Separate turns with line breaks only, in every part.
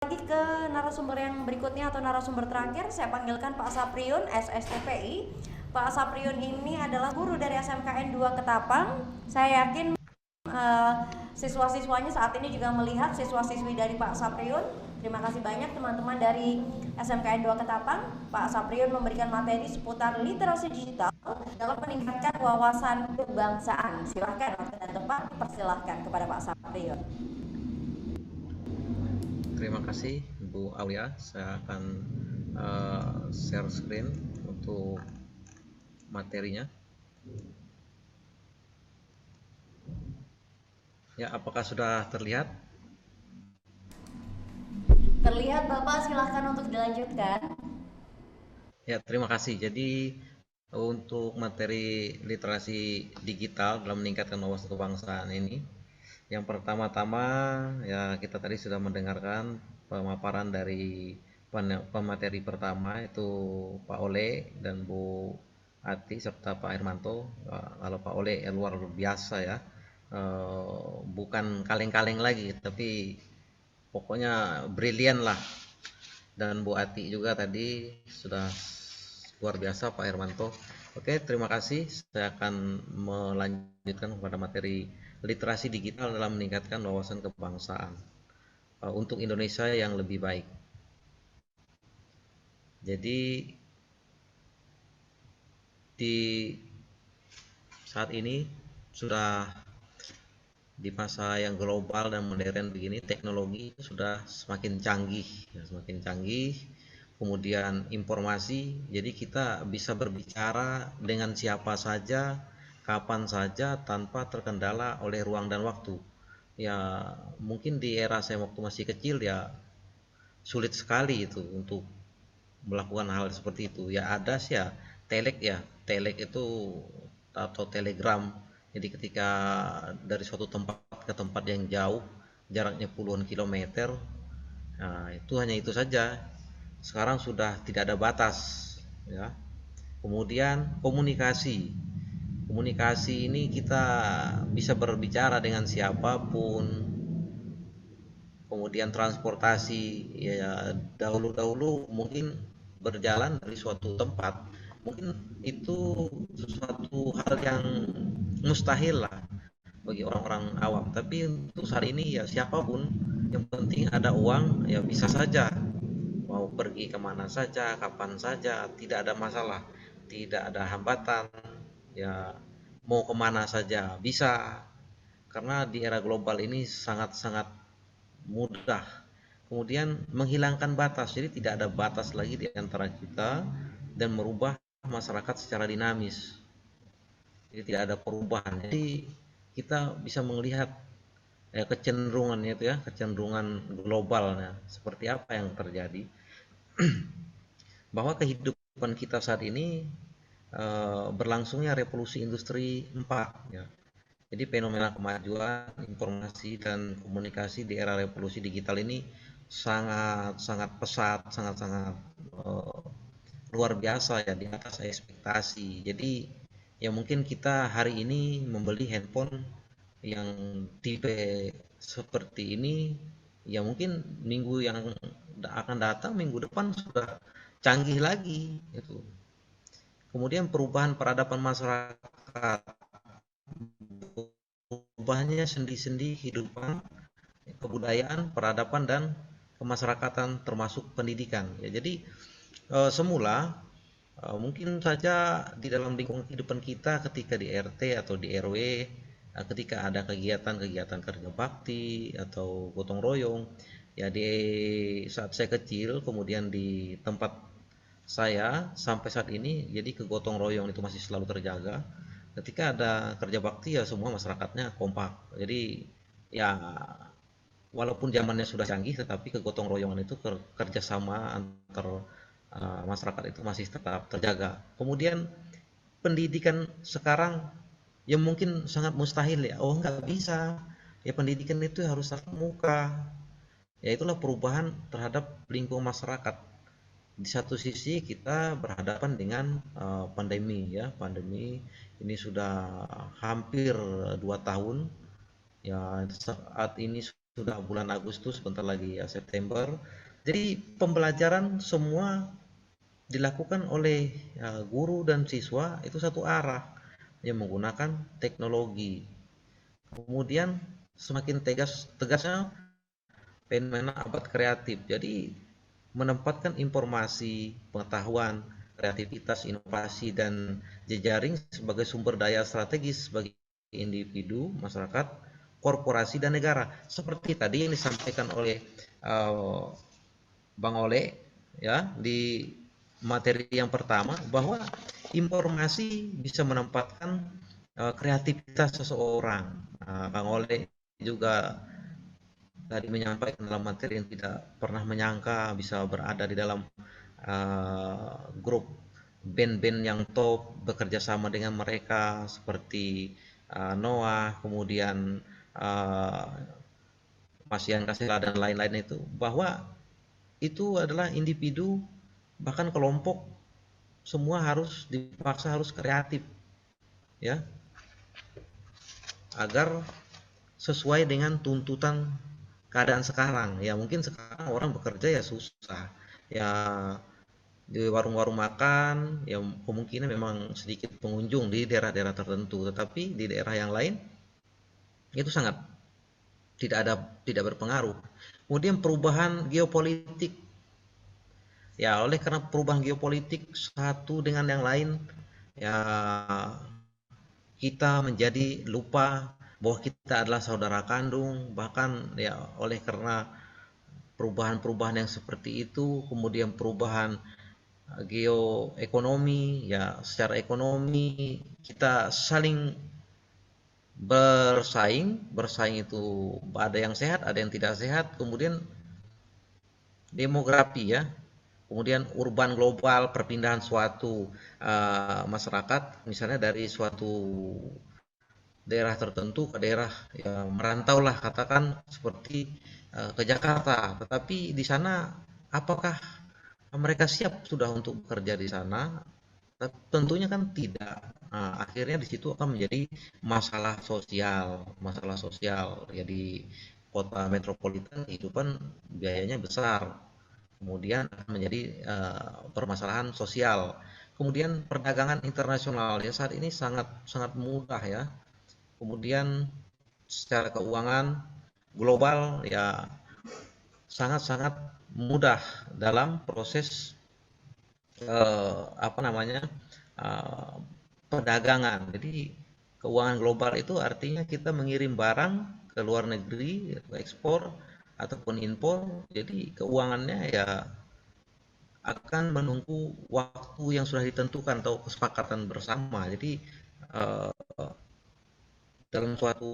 Lagi ke narasumber yang berikutnya atau narasumber terakhir, saya panggilkan Pak Sapriun, SSTPI. Pak Sapriun ini adalah guru dari SMKN 2 Ketapang. Saya yakin siswa-siswanya saat ini juga melihat siswa-siswi dari Pak Sapriun. Terima kasih banyak teman-teman dari SMKN 2 Ketapang. Pak Sapriun memberikan materi seputar literasi digital dalam meningkatkan wawasan kebangsaan. Silahkan waktu dan tempat dipersilahkan kepada Pak Sapriun.
Terima kasih Bu Aulia. Saya akan share screen untuk materinya. Ya, apakah sudah terlihat?
Terlihat Bapak, silahkan untuk dilanjutkan.
Ya, terima kasih. Jadi untuk materi literasi digital dalam meningkatkan wawasan kebangsaan ini, yang pertama-tama ya kita tadi sudah mendengarkan pemaparan dari pemateri pertama itu Pak Ole dan Bu Ati serta Pak Hermanto. Kalau Pak Ole ya luar biasa ya. Bukan kaleng-kaleng lagi tapi pokoknya brilian lah, dan Bu Ati juga tadi sudah luar biasa Pak Hermanto. Oke, terima kasih. Saya akan melanjutkan kepada materi literasi digital dalam meningkatkan wawasan kebangsaan untuk Indonesia yang lebih baik. Jadi di saat ini sudah di masa yang global dan modern begini, teknologi sudah semakin canggih, ya, semakin canggih. Kemudian informasi, jadi kita bisa berbicara dengan siapa saja, kapan saja, tanpa terkendala oleh ruang dan waktu. Ya, mungkin di era saya waktu masih kecil ya sulit sekali itu untuk melakukan hal seperti itu. Ya ada sih ya, telek itu atau telegram. Jadi ketika dari suatu tempat ke tempat yang jauh, jaraknya puluhan kilometer, nah itu hanya itu saja. Sekarang sudah tidak ada batas, ya. Kemudian komunikasi. Komunikasi ini kita bisa berbicara dengan siapapun. Kemudian transportasi, ya dahulu-dahulu mungkin berjalan dari suatu tempat mungkin itu sesuatu hal yang mustahil lah bagi orang-orang awam, tapi untuk saat ini ya siapapun yang penting ada uang ya bisa saja mau pergi kemana saja kapan saja, tidak ada masalah, tidak ada hambatan, ya mau kemana saja bisa, karena di era global ini sangat-sangat mudah. Kemudian menghilangkan batas, jadi tidak ada batas lagi di antara kita dan merubah masyarakat secara dinamis. Jadi tidak ada perubahan. Jadi kita bisa melihat ya kecenderungannya itu ya, kecenderungan globalnya seperti apa yang terjadi, bahwa kehidupan kita saat ini berlangsungnya revolusi industri 4 ya. Jadi fenomena kemajuan informasi dan komunikasi di era revolusi digital ini sangat sangat pesat, sangat sangat luar biasa ya, di atas ekspektasi. Jadi ya mungkin kita hari ini membeli handphone yang tipe seperti ini, ya mungkin minggu yang akan datang, minggu depan sudah canggih lagi itu. Kemudian perubahan peradaban masyarakat, perubahannya sendi-sendi kehidupan, kebudayaan, peradaban dan kemasyarakatan termasuk pendidikan. Ya, jadi semula mungkin saja di dalam lingkungan kehidupan kita ketika di RT atau di RW, ketika ada kegiatan-kegiatan kerja bakti atau gotong royong, ya di saat saya kecil, kemudian di tempat saya sampai saat ini, jadi kegotong royong itu masih selalu terjaga. Ketika ada kerja bakti ya semua masyarakatnya kompak. Jadi ya walaupun zamannya sudah canggih, tetapi kegotong royongan itu kerjasama antar masyarakat itu masih tetap terjaga. Kemudian pendidikan sekarang yang mungkin sangat mustahil ya, oh nggak bisa ya, pendidikan itu harus tatap muka. Ya itulah perubahan terhadap lingkungan masyarakat. Di satu sisi kita berhadapan dengan pandemi ya, pandemi ini sudah hampir 2 tahun ya, saat ini sudah bulan Agustus, bentar lagi ya September. Jadi pembelajaran semua dilakukan oleh guru dan siswa itu satu arah yang menggunakan teknologi. Kemudian semakin tegasnya fenomena abad kreatif. Jadi menempatkan informasi, pengetahuan, kreativitas, inovasi, dan jejaring sebagai sumber daya strategis bagi individu, masyarakat, korporasi, dan negara. Seperti tadi yang disampaikan oleh uh, Bang Ole ya di materi yang pertama, bahwa informasi bisa menempatkan kreativitas seseorang. Bang Ole juga tadi menyampaikan dalam materi yang tidak pernah menyangka bisa berada di dalam grup band-band yang top, bekerja sama dengan mereka seperti Noah, kemudian uh, Mas Yan Kasela dan lain-lain, itu bahwa itu adalah individu bahkan kelompok, semua harus dipaksa harus kreatif ya, agar sesuai dengan tuntutan keadaan sekarang. Ya mungkin sekarang orang bekerja ya susah ya, di warung-warung makan ya kemungkinan memang sedikit pengunjung di daerah-daerah tertentu, tetapi di daerah yang lain itu sangat tidak berpengaruh. Kemudian perubahan geopolitik, ya oleh karena perubahan geopolitik satu dengan yang lain ya, kita menjadi lupa bahwa kita adalah saudara kandung. Bahkan ya oleh karena perubahan-perubahan yang seperti itu, kemudian perubahan geoekonomi, ya secara ekonomi kita saling bersaing itu ada yang sehat, ada yang tidak sehat. Kemudian demografi ya, kemudian urban global, perpindahan suatu masyarakat misalnya dari suatu daerah tertentu ke daerah ya, merantau lah katakan seperti ke Jakarta, tetapi di sana apakah mereka siap sudah untuk bekerja di sana? Tentunya kan tidak. Nah, akhirnya di situ akan menjadi masalah sosial. Jadi kota metropolitan kehidupan biayanya besar, kemudian akan menjadi permasalahan sosial. Kemudian perdagangan internasional ya saat ini sangat sangat mudah ya. Kemudian secara keuangan global ya sangat-sangat mudah dalam proses apa namanya eh, perdagangan. Jadi keuangan global itu artinya kita mengirim barang ke luar negeri, ekspor ataupun impor. Jadi keuangannya ya akan menunggu waktu yang sudah ditentukan atau kesepakatan bersama. Jadi eh, dalam suatu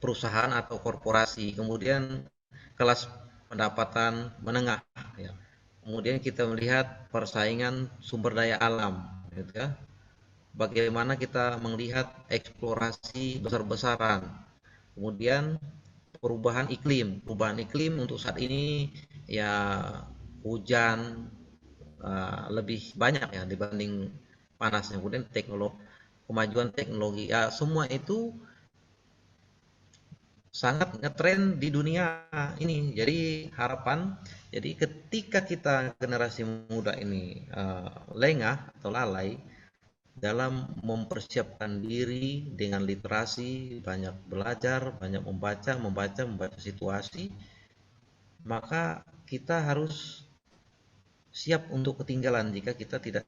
perusahaan atau korporasi, kemudian kelas pendapatan menengah ya. Kemudian kita melihat persaingan sumber daya alam gitu ya. Bagaimana kita melihat eksplorasi besar-besaran. Kemudian perubahan iklim untuk saat ini ya hujan lebih banyak ya dibanding panasnya. Kemudian kemajuan teknologi ya, semua itu sangat ngetren di dunia ini. Jadi harapan, jadi ketika kita generasi muda ini lengah atau lalai dalam mempersiapkan diri dengan literasi, banyak belajar, banyak membaca situasi, maka kita harus siap untuk ketinggalan jika kita tidak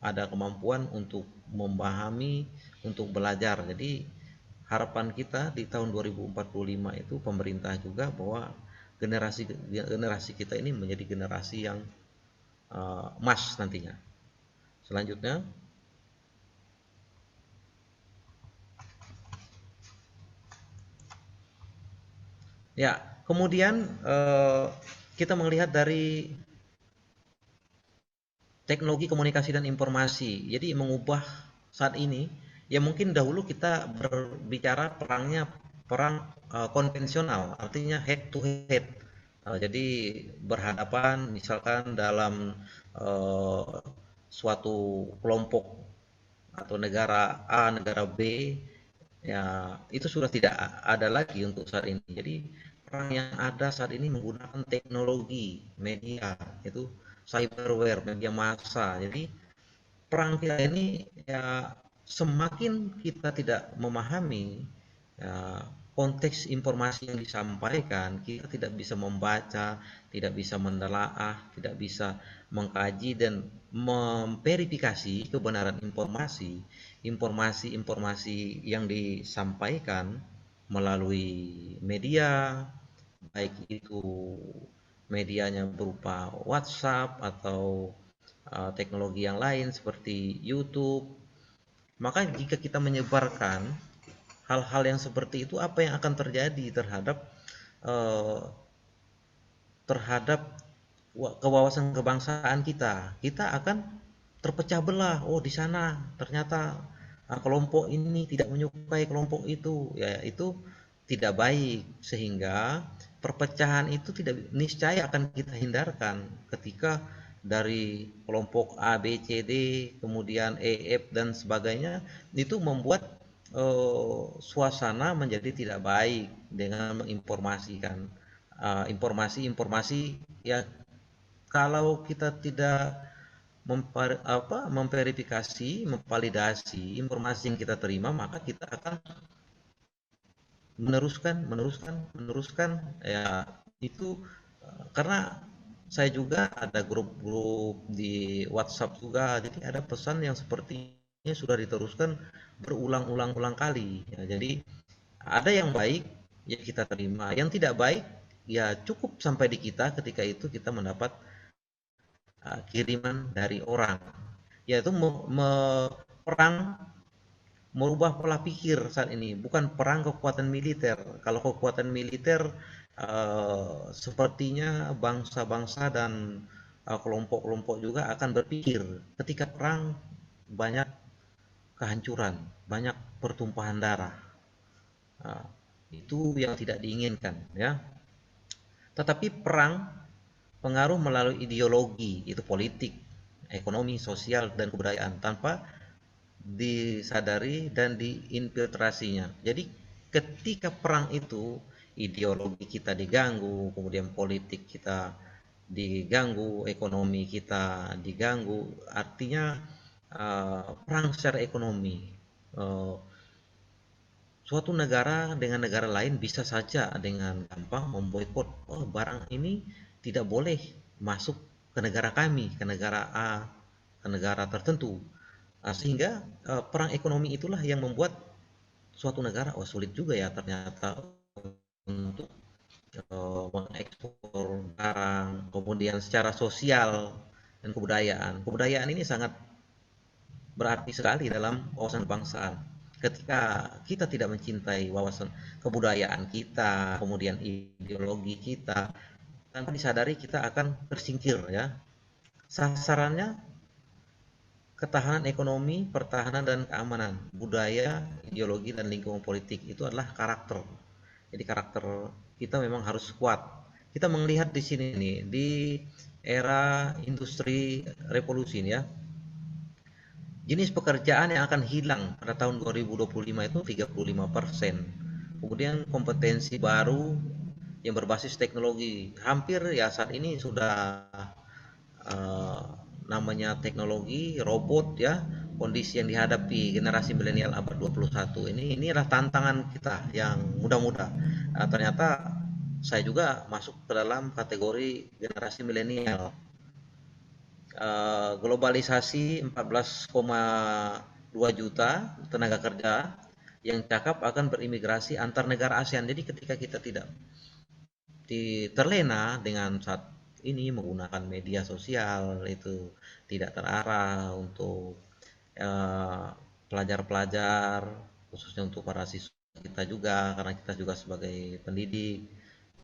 ada kemampuan untuk memahami, untuk belajar. Jadi harapan kita di tahun 2045 itu pemerintah juga bahwa generasi generasi kita ini menjadi generasi yang emas nantinya. Selanjutnya, ya kemudian kita melihat dari teknologi komunikasi dan informasi. Jadi mengubah saat ini, ya mungkin dahulu kita berbicara perang konvensional, artinya head to head. Jadi berhadapan misalkan dalam uh, suatu kelompok atau negara A, negara B, ya itu sudah tidak ada lagi untuk saat ini. Jadi perang yang ada saat ini menggunakan teknologi media, itu cyberware, media massa. Jadi perang kita ini ya semakin kita tidak memahami ya, konteks informasi yang disampaikan, kita tidak bisa membaca, tidak bisa menelaah, tidak bisa mengkaji dan memverifikasi kebenaran informasi yang disampaikan melalui media, baik itu medianya berupa WhatsApp atau teknologi yang lain seperti YouTube. Maka jika kita menyebarkan hal-hal yang seperti itu, apa yang akan terjadi terhadap eh, terhadap kewawasan kebangsaan kita? Kita akan terpecah belah. Oh, di sana ternyata kelompok ini tidak menyukai kelompok itu. Ya, itu tidak baik, sehingga perpecahan itu tidak niscaya akan kita hindarkan ketika dari kelompok A, B, C, D, kemudian E, F dan sebagainya, itu membuat suasana menjadi tidak baik dengan menginformasikan informasi-informasi ya, kalau kita tidak memverifikasi, memvalidasi informasi yang kita terima, maka kita akan meneruskan ya itu. Karena saya juga ada grup-grup di WhatsApp juga, jadi ada pesan yang sepertinya sudah diteruskan berulang-ulang kali ya. Jadi ada yang baik ya kita terima, yang tidak baik ya cukup sampai di kita ketika itu kita mendapat kiriman dari orang, yaitu perang merubah pola pikir saat ini, bukan perang kekuatan militer. Kalau kekuatan militer sepertinya bangsa-bangsa dan kelompok-kelompok juga akan berpikir, ketika perang banyak kehancuran, banyak pertumpahan darah. Nah, itu yang tidak diinginkan ya. Tetapi perang pengaruh melalui ideologi, itu politik, ekonomi, sosial, dan kebudayaan tanpa disadari dan diinfiltrasinya. Jadi ketika perang itu ideologi kita diganggu, kemudian politik kita diganggu, ekonomi kita diganggu, artinya perang secara ekonomi. Uh, Suatu negara dengan negara lain bisa saja dengan gampang memboikot, oh barang ini tidak boleh masuk ke negara kami, ke negara A, ke negara tertentu. Sehingga perang ekonomi itulah yang membuat suatu negara, oh sulit juga ya ternyata untuk mengekspor barang. Kemudian secara sosial dan kebudayaan, kebudayaan ini sangat berarti sekali dalam wawasan kebangsaan. Ketika kita tidak mencintai wawasan kebudayaan kita, kemudian ideologi kita, tanpa disadari kita akan tersingkir ya. Sasarannya ketahanan ekonomi, pertahanan dan keamanan, budaya, ideologi dan lingkungan politik itu adalah karakter. Jadi karakter kita memang harus kuat. Kita melihat di sini nih, di era industri revolusi ya, jenis pekerjaan yang akan hilang pada tahun 2025 itu 35%. Kemudian kompetensi baru yang berbasis teknologi hampir ya saat ini sudah eh, namanya teknologi, robot ya, kondisi yang dihadapi generasi milenial abad 21 ini adalah tantangan kita yang muda-muda. Ternyata saya juga masuk ke dalam kategori generasi milenial. Globalisasi 14,2 juta tenaga kerja yang cakap akan berimigrasi antar negara ASEAN. Jadi ketika kita tidak terlena dengan saat ini menggunakan media sosial, itu tidak terarah untuk pelajar-pelajar, khususnya untuk para siswa kita juga, karena kita juga sebagai pendidik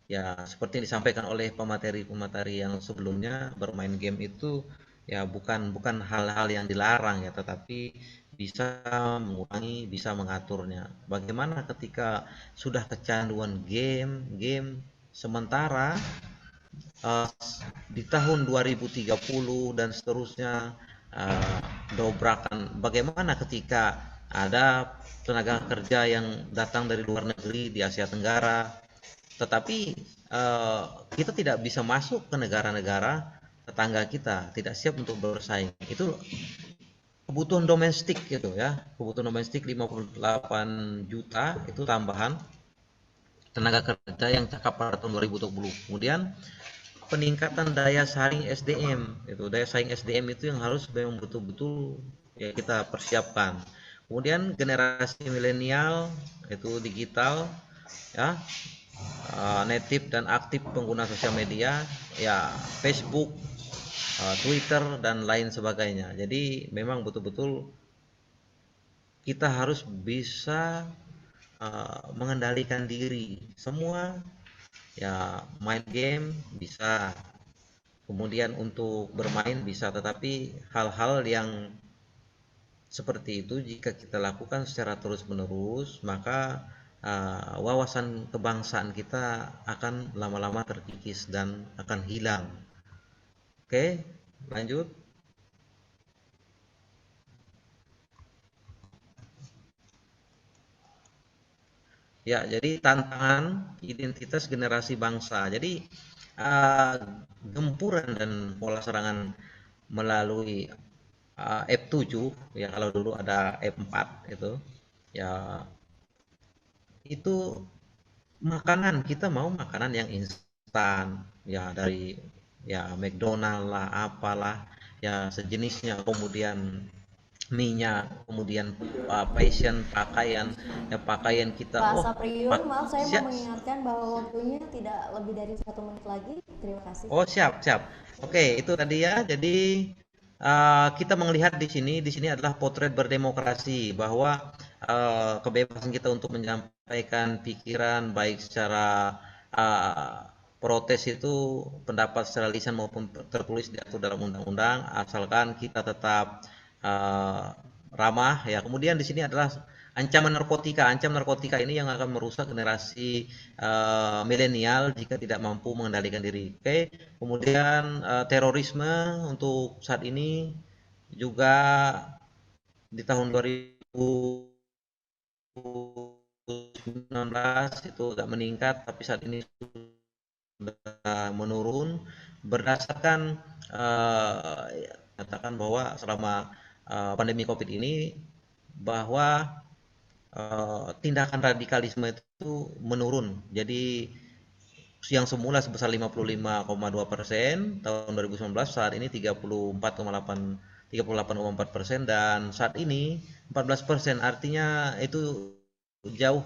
ya, seperti yang disampaikan oleh pemateri-pemateri yang sebelumnya, bermain game itu ya bukan bukan hal-hal yang dilarang ya, tetapi bisa mengurangi, bisa mengaturnya. Bagaimana ketika sudah kecanduan game sementara uh, di tahun 2030 dan seterusnya, dobrakan bagaimana ketika ada tenaga kerja yang datang dari luar negeri di Asia Tenggara, tetapi eh, kita tidak bisa masuk ke negara-negara tetangga kita, tidak siap untuk bersaing. Itu kebutuhan domestik gitu ya, kebutuhan domestik 58 juta itu tambahan tenaga kerja yang cakap pada tahun 2020. Kemudian peningkatan daya saing SDM, itu daya saing SDM itu yang harus memang betul-betul ya kita persiapkan. Kemudian generasi milenial itu digital ya, native dan aktif pengguna sosial media ya, Facebook, Twitter dan lain sebagainya. Jadi memang betul-betul kita harus bisa mengendalikan diri. Semua ya, main game bisa, kemudian untuk bermain bisa, tetapi hal-hal yang seperti itu jika kita lakukan secara terus-menerus, maka wawasan kebangsaan kita akan lama-lama terkikis dan akan hilang. Oke, lanjut. Ya, jadi tantangan identitas generasi bangsa. Jadi uh, gempuran dan pola serangan melalui F7 ya, kalau dulu ada F4 itu ya, itu makanan kita mau makanan yang instan ya, dari ya McDonald lah apalah ya sejenisnya, kemudian minyak, kemudian fashion pakaian ya, pakaian kita
Pak
oh
Sapriun,
pak
maaf saya mau
siap.
mengingatkan bahwa waktunya tidak lebih dari 1 menit lagi. Terima kasih.
Oh, siap, siap. Oke, itu tadi ya. Jadi kita melihat di sini adalah potret berdemokrasi, bahwa kebebasan kita untuk menyampaikan pikiran baik secara uh, protes itu, pendapat secara lisan maupun tertulis diatur dalam undang-undang, asalkan kita tetap uh, ramah ya. Kemudian di sini adalah ancaman narkotika. Ancam narkotika ini yang akan merusak generasi milenial jika tidak mampu mengendalikan diri. Oke, kemudian terorisme untuk saat ini juga di tahun 2019 itu agak meningkat, tapi saat ini sudah menurun berdasarkan katakan bahwa selama pandemi COVID ini, bahwa tindakan radikalisme itu menurun. Jadi yang semula sebesar 55,2% tahun 2019, saat ini 34,4%, dan saat ini 14%, artinya itu jauh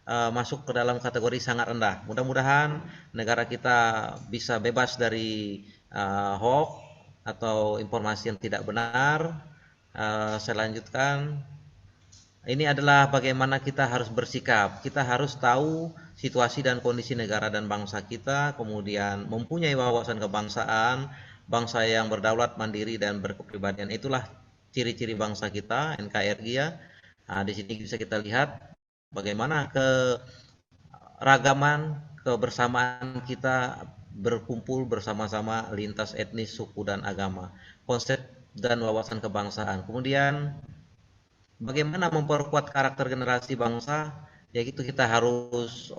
masuk ke dalam kategori sangat rendah. Mudah-mudahan negara kita bisa bebas dari hoax atau informasi yang tidak benar. Saya lanjutkan. Ini adalah bagaimana kita harus bersikap. Kita harus tahu situasi dan kondisi negara dan bangsa kita, kemudian mempunyai wawasan kebangsaan, bangsa yang berdaulat, mandiri dan berkepribadian. Itulah ciri-ciri bangsa kita, NKRI ya. Nah, di sini bisa kita lihat bagaimana keragaman, kebersamaan kita berkumpul bersama-sama lintas etnis, suku dan agama. Konsep dan wawasan kebangsaan. Kemudian bagaimana memperkuat karakter generasi bangsa, yaitu kita harus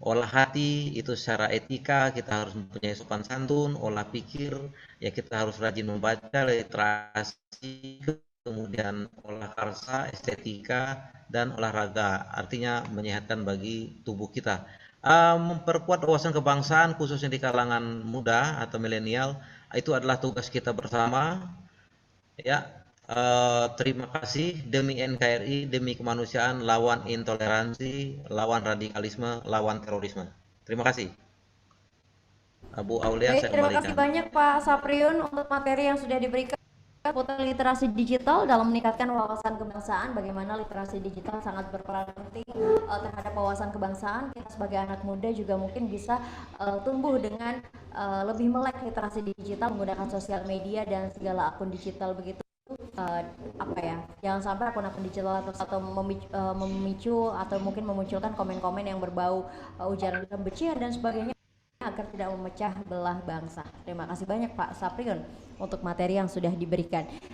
olah hati itu secara etika, kita harus mempunyai sopan santun, olah pikir ya, kita harus rajin membaca, literasi, kemudian olah karsa, estetika, dan olahraga, artinya menyehatkan bagi tubuh kita. Memperkuat wawasan kebangsaan khususnya di kalangan muda atau milenial, itu adalah tugas kita bersama ya. Terima kasih. Demi NKRI, demi kemanusiaan, lawan intoleransi, lawan radikalisme, lawan terorisme. Terima kasih. Abu Aulia,
Baik,
saya
terima kasih
kembalikan.
banyak Pak Sapriun untuk materi yang sudah diberikan seputar literasi digital dalam meningkatkan wawasan kebangsaan. Bagaimana literasi digital sangat berperan penting terhadap wawasan kebangsaan. Kita sebagai anak muda juga mungkin bisa tumbuh dengan lebih melek literasi digital, menggunakan sosial media dan segala akun digital begitu. Apa ya, jangan sampai akun-akun digital atau memicu atau mungkin memunculkan komen-komen yang berbau ujaran kebencian dan sebagainya, agar tidak memecah belah bangsa. Terima kasih banyak Pak Sapriun untuk materi yang sudah diberikan.